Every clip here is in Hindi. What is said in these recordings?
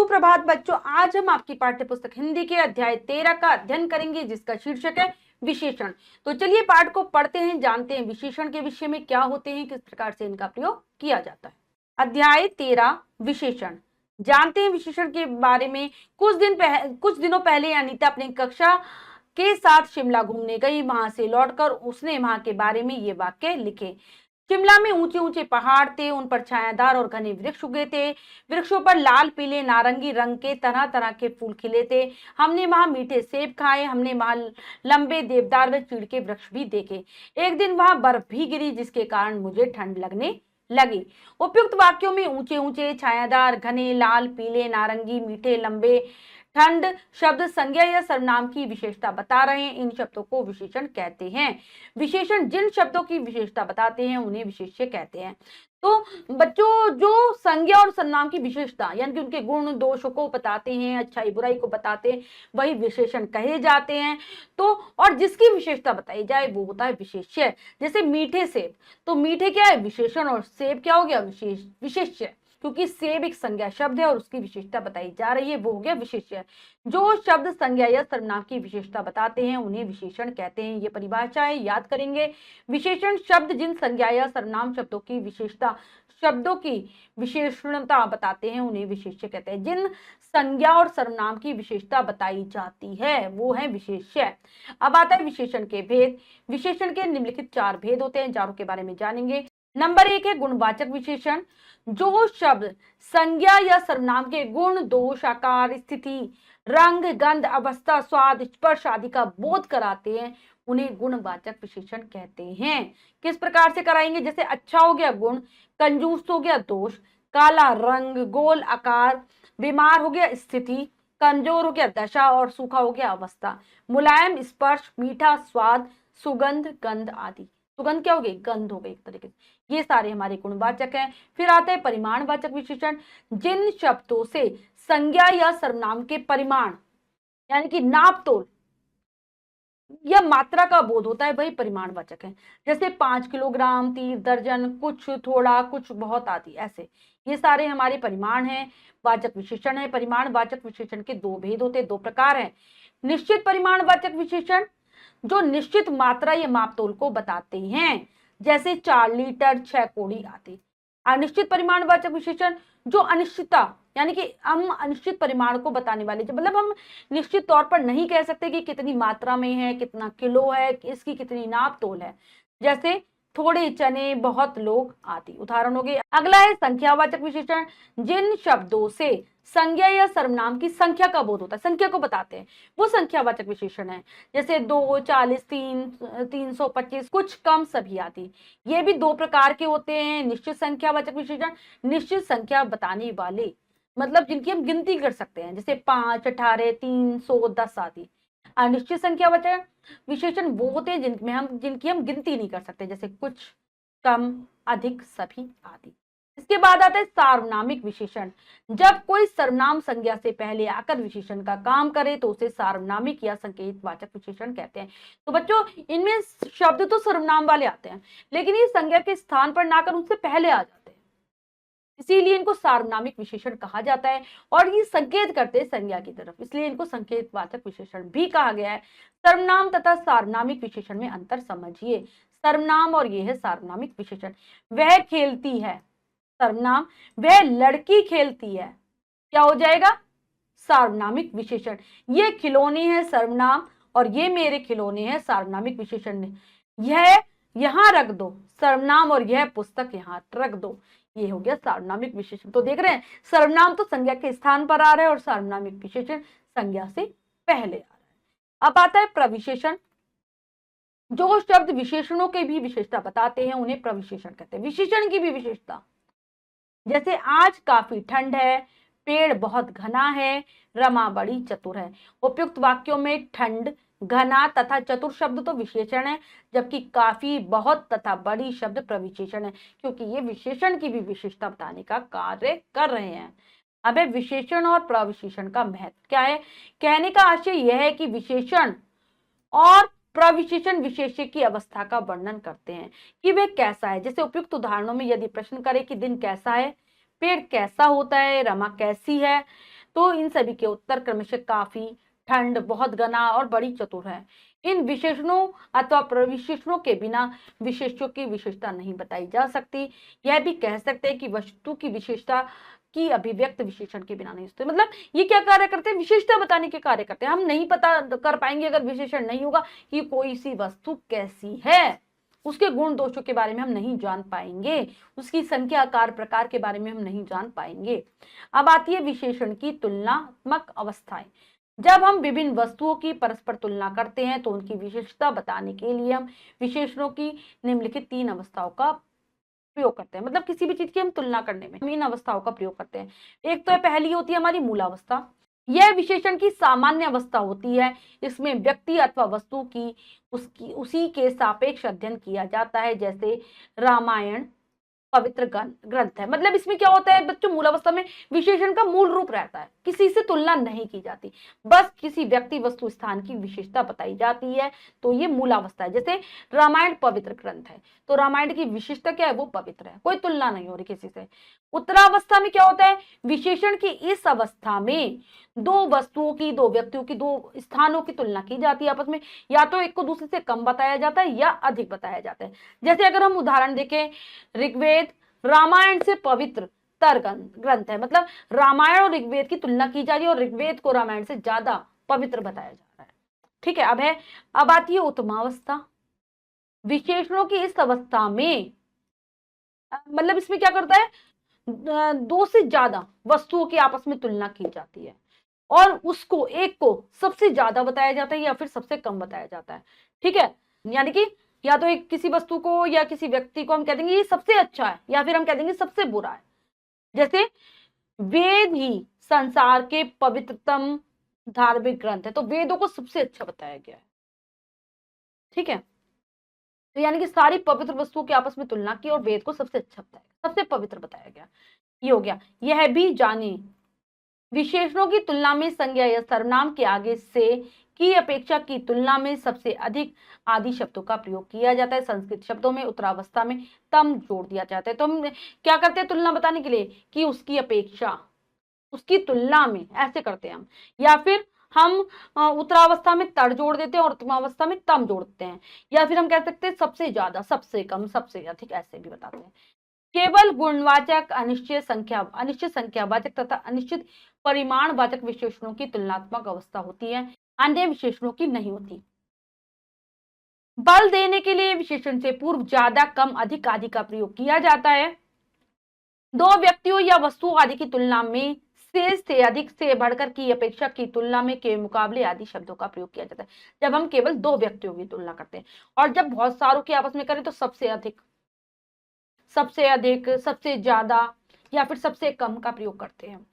सुप्रभात बच्चों, आज हम आपकी पाठ्य पुस्तक हिंदी के अध्याय 13 का अध्ययन करेंगे, जिसका शीर्षक है विशेषण। तो चलिए पाठ को पढ़ते हैं, जानते हैं विशेषण के विषय में क्या होते हैं, किस प्रकार से इनका प्रयोग किया जाता है। अध्याय 13 विशेषण। जानते हैं विशेषण के बारे में। कुछ दिनों पहले अनीता अपनी कक्षा के साथ शिमला घूमने गई। वहां से लौटकर उसने वहां के बारे में ये वाक्य लिखे। शिमला में ऊंचे ऊंचे पहाड़ थे, उन पर छायादार और घने वृक्ष उगे थे। वृक्षों पर लाल पीले नारंगी रंग के तरह तरह के फूल खिले थे। हमने वहां मीठे सेब खाए। हमने वहां लंबे देवदार व चीड़ के वृक्ष भी देखे। एक दिन वहां बर्फ भी गिरी, जिसके कारण मुझे ठंड लगने लगी। उपयुक्त वाक्यों में ऊंचे ऊंचे, छायादार, घने, लाल पीले नारंगी, मीठे, लंबे, ठंड शब्द संज्ञा या सर्वनाम की विशेषता बता रहे हैं। इन शब्दों को विशेषण कहते हैं। विशेषण जिन शब्दों की विशेषता बताते हैं उन्हें विशेष्य कहते हैं। तो बच्चों, जो संज्ञा और सर्वनाम की विशेषता यानी कि उनके गुण दोषों को बताते हैं, अच्छाई बुराई को बताते हैं, वही विशेषण कहे जाते हैं। तो और जिसकी विशेषता बताई जाए वो होता है विशेष्य। जैसे मीठे सेब, तो मीठे क्या है? विशेषण, और सेब क्या हो गया? विशेष्य। क्योंकि सेब एक संज्ञा शब्द है और उसकी विशेषता बताई जा रही है, वो हो गया विशेष्य। जो शब्द संज्ञा या सर्वनाम की विशेषता बताते हैं उन्हें विशेषण कहते हैं। ये परिभाषाएं याद करेंगे। विशेषण शब्द जिन संज्ञा या सर्वनाम शब्दों की विशेषणता बताते हैं उन्हें विशेष्य कहते हैं। जिन संज्ञा और सर्वनाम की विशेषता बताई जाती है वो है विशेष्य। अब आता है विशेषण के भेद। विशेषण के निम्नलिखित 4 भेद होते हैं, चारों के बारे में जानेंगे। नंबर 1 है गुणवाचक विशेषण। जो शब्द संज्ञा या सर्वनाम के गुण, दोष, आकार, स्थिति, रंग, गंध, अवस्था, स्वाद, स्पर्श आदि का बोध कराते हैं उन्हें गुणवाचक विशेषण कहते हैं। किस प्रकार से कराएंगे? जैसे अच्छा हो गया गुण, कंजूस हो गया दोष, काला रंग, गोल आकार, बीमार हो गया स्थिति, कमजोर हो गया दशा और सूखा हो गया अवस्था, मुलायम स्पर्श, मीठा स्वाद, सुगंध, गंध आदि। सुगंध क्या हो गई? गंध हो गई एक तरीके से। ये सारे हमारे गुणवाचक हैं। फिर आते हैं परिमाणवाचक विशेषण। जिन शब्दों से संज्ञा या सर्वनाम के परिमाण यानी कि नाप तोल या मात्रा का बोध होता है वही परिमाणवाचक है। जैसे 5 किलोग्राम, 30 दर्जन, कुछ, थोड़ा, कुछ, बहुत आदि। ऐसे ये सारे हमारे परिमाण हैं, वाचक विशेषण है। परिमाणवाचक विशेषण के 2 भेद होते हैं, 2 प्रकार हैं। निश्चित परिमाणवाचक विशेषण जो निश्चित मात्रा या मापतोल को बताते हैं, जैसे 4 लीटर, 6 कोड़ी आदि। अनिश्चित परिमाणवाचक विशेषण जो अनिश्चितता यानी कि हम अनिश्चित परिमाण को बताने वाले, मतलब हम निश्चित तौर पर नहीं कह सकते कि कितनी मात्रा में है, कितना किलो है, इसकी कितनी नाप तोल है। जैसे थोड़े चने, बहुत लोग आदि उदाहरण हो गए। अगला है संख्यावाचक विशेषण। जिन शब्दों से संज्ञा या सर्वनाम की संख्या का बोध होता है, संख्या को बताते हैं, वो संख्यावाचक विशेषण है। जैसे 2, 40, 3, 325, कुछ, कम, सभी आदि। ये भी 2 प्रकार के होते हैं। निश्चित संख्यावाचक विशेषण निश्चित संख्या बताने वाले, मतलब जिनकी हम गिनती कर सकते हैं, जैसे 5, 18, 300, 10 आदि। अनिश्चित संख्यावाचक विशेषण वो होते हैं जिनकी हम गिनती नहीं कर सकते, जैसे कुछ, कम, अधिक, सभी आदि। इसके बाद आता है सार्वनामिक विशेषण। जब कोई सर्वनाम संज्ञा से पहले आकर विशेषण का काम करे तो उसे सार्वनामिक या संकेतवाचक विशेषण कहते हैं। तो बच्चों, इनमें शब्द तो सर्वनाम वाले आते हैं, लेकिन ये संज्ञा के स्थान पर ना कर उससे पहले आ जाते हैं, इसीलिए इनको सार्वनामिक विशेषण कहा जाता है। और ये संकेत करते हैं संज्ञा की तरफ, इसलिए इनको संकेतवाचक विशेषण भी कहा गया है। सर्वनाम तथा सार्वनामिक विशेषण में अंतर समझिए। सर्वनाम और ये है सार्वनामिक विशेषण। वह खेलती है, सर्वनाम। वह लड़की खेलती है, क्या हो जाएगा? सार्वनामिक विशेषण। ये खिलौने हैं, सर्वनाम, और ये मेरे खिलौने हैं, सार्वनामिक विशेषण। यह यहां रख दो, सर्वनाम, और यह पुस्तक यहां रख दो, ये हो गया सार्वनामिक विशेषण। तो देख रहे हैं, सर्वनाम तो संज्ञा के स्थान पर आ रहा है और सार्वनामिक विशेषण संज्ञा से पहले आ रहा है। अब आता है प्रविशेषण। जो शब्द विशेषणों के भी विशेषता बताते हैं उन्हें प्रविशेषण कहते हैं। विशेषण की भी विशेषता, जैसे आज काफी ठंड है, पेड़ बहुत घना है, रमा बड़ी चतुर है। उपयुक्त वाक्यों में ठंड, घना तथा चतुर शब्द तो विशेषण है, जबकि काफी, बहुत तथा बड़ी शब्द प्रविशेषण है, क्योंकि ये विशेषण की भी विशेषता बताने का कार्य कर रहे हैं। अब विशेषण और प्रविशेषण का महत्व क्या है? कहने का आशय यह है कि विशेषण और प्रविशेषण विशेष्य की अवस्था का वर्णन करते हैं कि वह कैसा है। जैसे उपयुक्त उदाहरणों में यदि प्रश्न करे कि दिन कैसा है, पेड़ कैसा होता है, रमा कैसी है, तो इन सभी के उत्तर क्रमशः काफी, ठंड, बहुत घना और बड़ी चतुर है। इन विशेषणों अथवा प्रविशेषणों के बिना विशेष्यों की विशेषता नहीं बताई जा सकती। यह भी कह सकते हैं कि वस्तु की विशेषता की अभिव्यक्त विशेषण के बिना नहीं होती। मतलब ये क्या कार्य करते हैं, विशेषता बताने के कार्य करते हैं। हम नहीं पता कर पाएंगे अगर विशेषण नहीं होगा कि कोई सी वस्तु कैसी है, उसके गुण दोषों के बारे में हम नहीं जान पाएंगे, उसकी संख्या, आकार, प्रकार के बारे में हम नहीं जान पाएंगे। अब आती है विशेषण की तुलनात्मक अवस्थाएं। जब हम विभिन्न वस्तुओं की परस्पर तुलना करते हैं तो उनकी विशेषता बताने के लिए हम विशेषणों की निम्नलिखित 3 अवस्थाओं का प्रयोग करते हैं। मतलब किसी भी चीज की हम तुलना करने में हम इन अवस्थाओं का प्रयोग करते हैं। एक तो पहली होती है हमारी मूलावस्था। यह विशेषण की सामान्य अवस्था होती है। इसमें व्यक्ति अथवा वस्तु की उसी के सापेक्ष अध्ययन किया जाता है। जैसे रामायण पवित्र ग्रंथ है। मतलब इसमें क्या होता है बच्चों, मूलावस्था में विशेषण का मूल रूप रहता है, किसी से तुलना नहीं की जाती, बस किसी व्यक्ति, वस्तु, स्थान की विशेषता बताई जाती है। तो ये मूलावस्था है। जैसे रामायण पवित्र ग्रंथ है, तो रामायण की विशेषता क्या है, वो पवित्र है, कोई तुलना नहीं हो रही किसी से। उत्तरावस्था में क्या होता है, विशेषण की इस अवस्था में दो वस्तुओं की, दो व्यक्तियों की, दो स्थानों की तुलना की जाती है आपस में। या तो एक को दूसरे से कम बताया जाता है या अधिक बताया जाता है। जैसे अगर हम उदाहरण देखें, ऋग्वेद रामायण से पवित्र तर ग्रंथ है। मतलब रामायण और ऋग्वेद की तुलना की जा रही है और ऋग्वेद को रामायण से ज्यादा पवित्र बताया जा रहा है। ठीक है। अब आती है उत्तमावस्था। विशेषणों की इस अवस्था में मतलब इसमें क्या करता है, दो से ज्यादा वस्तुओं की आपस में तुलना की जाती है और उसको, एक को सबसे ज्यादा बताया जाता है या फिर सबसे कम बताया जाता है। ठीक है। यानी कि या तो एक किसी वस्तु को या किसी व्यक्ति को हम कह देंगे ये सबसे अच्छा है, या फिर हम कह देंगे सबसे बुरा है। जैसे वेद ही संसार के पवित्रतम धार्मिक ग्रंथ है, तो वेदों को सबसे अच्छा बताया गया है। ठीक है। तो यानी कि सारी पवित्र वस्तुओं की आपस में तुलना की और वेद को सबसे अच्छा बताया, सबसे पवित्र बताया गया। ये हो गया। यह भी जाने, विशेषणों की तुलना में संज्ञा या सर्वनाम के आगे से की अपेक्षा की तुलना में सबसे अधिक आदि शब्दों का प्रयोग किया जाता है। संस्कृत शब्दों में उत्तरावस्था में तम जोड़ दिया जाता है। तो हम क्या करते हैं तुलना बताने के लिए, कि उसकी अपेक्षा, उसकी तुलना में, ऐसे करते हैं हम। या फिर हम उत्तरावस्था में तर जोड़ देते हैं और उत्तमावस्था में तम जोड़ते हैं। या फिर हम कह सकते हैं सबसे ज्यादा, सबसे कम, सबसे अधिक, ऐसे भी बताते हैं। केवल गुणवाचक, अनिश्चित संख्यावाचक तथा अनिश्चित परिमाणवाचक विशेषणों की तुलनात्मक अवस्था होती है, अन्य विशेषणों की नहीं होती। बल देने के लिए विशेषण से पूर्व ज्यादा, कम, अधिक आदि का प्रयोग किया जाता है। दो व्यक्तियों या वस्तुओं आदि की तुलना में से अधिक, से बढ़कर, की अपेक्षा, की तुलना में, के मुकाबले आदि शब्दों का प्रयोग किया जाता है जब हम केवल दो व्यक्तियों की तुलना करते हैं। और जब बहुत सारों की आपस में करें तो सबसे अधिक, सबसे अधिक, सबसे ज्यादा या फिर सबसे कम का प्रयोग करते हैं।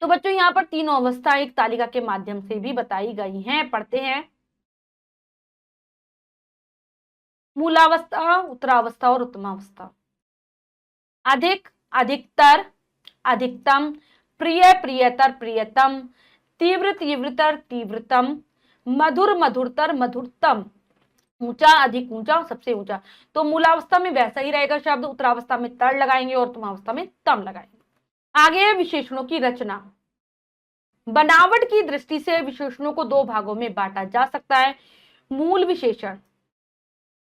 तो बच्चों यहाँ पर तीनों अवस्था एक तालिका के माध्यम से भी बताई गई हैं। पढ़ते हैं। मूलावस्था, उत्तरावस्था और उत्तमावस्था। अधिक, अधिकतर, अधिकतम, प्रिय, प्रियतर, प्रियतम, तीव्र, तीव्रतर, तीव्रतम, मधुर, मधुरतर, मधुरतम, ऊंचा, अधिक ऊंचा, सबसे ऊंचा। तो मूलावस्था में वैसा ही रहेगा शब्द, उत्तरावस्था में तर लगाएंगे और उत्तमावस्था में तम लगाएंगे। आगे है विशेषणों की रचना। बनावट की दृष्टि से विशेषणों को दो भागों में बांटा जा सकता है। मूल विशेषण।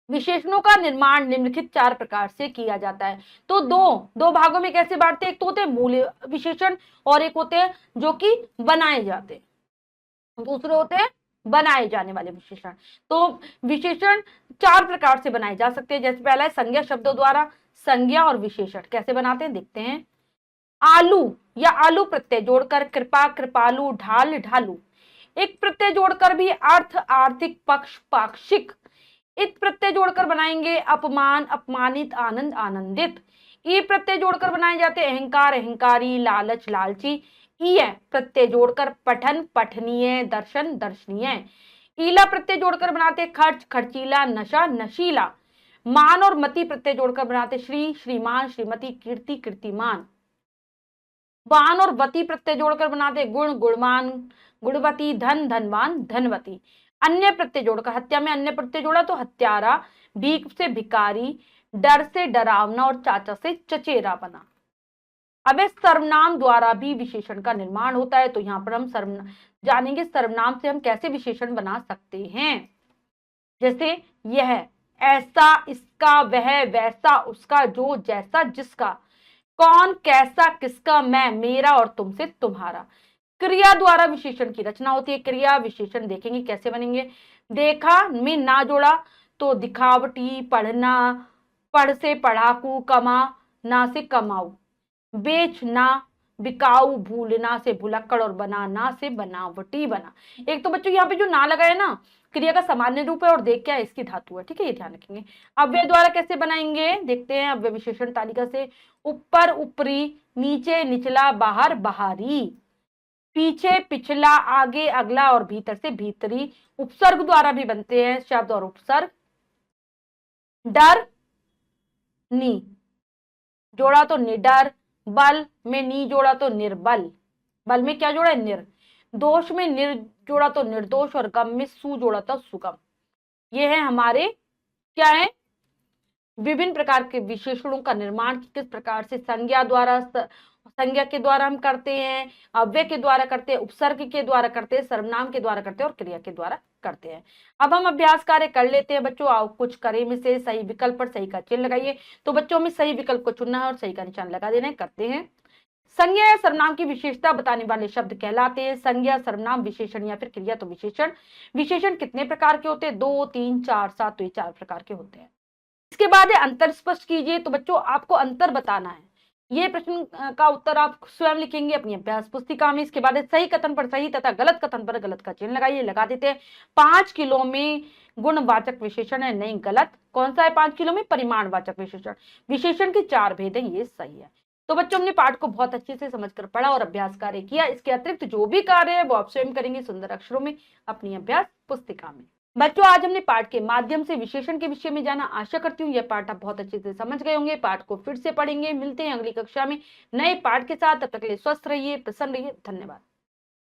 विशेषणों का निर्माण निम्नलिखित 4 प्रकार से किया जाता है। तो दो भागों में कैसे बांटते हैं, एक तो होते हैं मूल विशेषण और एक होते हैं जो कि बनाए जाते हैं, दूसरे होते हैं बनाए जाने वाले विशेषण। तो विशेषण 4 प्रकार से बनाए जा सकते हैं। जैसे पहला है संज्ञा शब्दों द्वारा। संज्ञा और विशेषण कैसे बनाते हैं देखते हैं। आलू या आलू प्रत्यय जोड़कर, कृपा, कृपालु, ढाल, ढालू। एक प्रत्यय जोड़कर भी अर्थ, आर्थिक, पक्ष, पाक्षिक। इत प्रत्यय जोड़कर बनाएंगे अपमान, अपमानित, आनंद, आनंदित। ई प्रत्यय जोड़कर बनाए जाते हैं अहंकार, अहंकारी, लालच, लालची। ई प्रत्यय जोड़कर पठन, पठनीय, दर्शन, दर्शनीय। ईला प्रत्यय जोड़कर बनाते खर्च, खर्चीला, नशा, नशीला। मान और मति प्रत्यय जोड़कर बनाते श्री, श्रीमान, श्रीमती, कीर्ति, कीर्तिमान। वान और वती प्रत्यय जोड़कर बनाते गुण, गुणवान, गुणवती, धन, धनवान, धनवती। अन्य प्रत्यय जोड़कर, हत्या में अन्य प्रत्यय जोड़ा तो हत्यारा, भीख से भिकारी, डर से डरावना और चाचा से चचेरा बना। अब इस सर्वनाम द्वारा भी विशेषण का निर्माण होता है, तो यहाँ पर हम सर्वनाम जानेंगे, सर्वनाम से हम कैसे विशेषण बना सकते हैं। जैसे यह, ऐसा, इसका, वह, वैसा, उसका, जो, जैसा, जिसका, कौन, कैसा, किसका, मैं, मेरा और तुमसे तुम्हारा। क्रिया द्वारा विशेषण की रचना होती है। क्रिया विशेषण देखेंगे कैसे बनेंगे। देखा में ना जोड़ा तो दिखावटी, पढ़ना, पढ़ से पढ़ाकू, कमा, ना से कमाऊ, बेचना, बिकाऊ, भूलना से भुलक्कड़ और बनाना से बनावटी बना। एक तो बच्चों यहाँ पे जो ना लगा है ना, क्रिया का सामान्य रूप है और देख क्या है, इसकी धातु है, ठीक है, ये ध्यान रखेंगे। अव्यय द्वारा कैसे बनाएंगे देखते हैं। अव्यय विशेषण तालिका से, ऊपर ऊपरी, नीचे निचला, बाहर बाहरी, पीछे पिछला, आगे अगला और भीतर से भीतरी। उपसर्ग द्वारा भी बनते हैं शब्द और उपसर्ग। डर, नी जोड़ा तो निडर, बल में नी जोड़ा तो निर्बल, बल में क्या जोड़ा है, निर। दोष में निर जोड़ा तो निर्दोष और गम में सु जोड़ा तो सुगम। ये है हमारे क्या है, विभिन्न प्रकार के विशेषणों का निर्माण किस प्रकार से संज्ञा द्वारा, संज्ञा के द्वारा हम करते हैं, अव्यय के द्वारा करते हैं, उपसर्ग के द्वारा करते हैं, सर्वनाम के द्वारा करते हैं और क्रिया के द्वारा करते हैं। अब हम अभ्यास कार्य कर लेते हैं बच्चों। आओ कुछ करें में से सही विकल्प पर सही का चिन्ह लगाइए। तो बच्चों में सही विकल्प को चुनना है और सही का निशान लगा देना है। करते हैं। संज्ञा या सर्वनाम की विशेषता बताने वाले शब्द कहलाते हैं संज्ञा, सर्वनाम, विशेषण या फिर क्रिया। तो विशेषण, विशेषण कितने प्रकार के होते हैं, 2, 3, 4, 7, तो ये 4 प्रकार के होते हैं। इसके बाद है अंतर स्पष्ट कीजिए। तो बच्चों आपको अंतर बताना है। ये प्रश्न का उत्तर आप स्वयं लिखेंगे अपनी अभ्यास पुस्तिका में। इसके बाद सही कथन पर सही तथा गलत कथन पर गलत का चिन्ह लगाइए। लगा देते हैं। 5 किलो में गुणवाचक विशेषण है, नहीं गलत। कौन सा है 5 किलो में, परिमाणवाचक विशेषण। विशेषण के 4 भेद हैं, ये सही है। तो बच्चों हमने पाठ को बहुत अच्छे से समझकर पढ़ा और अभ्यास कार्य किया। इसके अतिरिक्त जो भी कार्य है वो आप स्वयं करेंगे सुंदर अक्षरों में अपनी अभ्यास पुस्तिका में। बच्चों आज हमने पाठ के माध्यम से विशेषण के विषय में जाना। आशा करती हूँ यह पाठ आप बहुत अच्छे से समझ गए होंगे। पाठ को फिर से पढ़ेंगे। मिलते हैं अगली कक्षा में नए पाठ के साथ। तब तक के लिए स्वस्थ रहिए, प्रसन्न रहिए। धन्यवाद।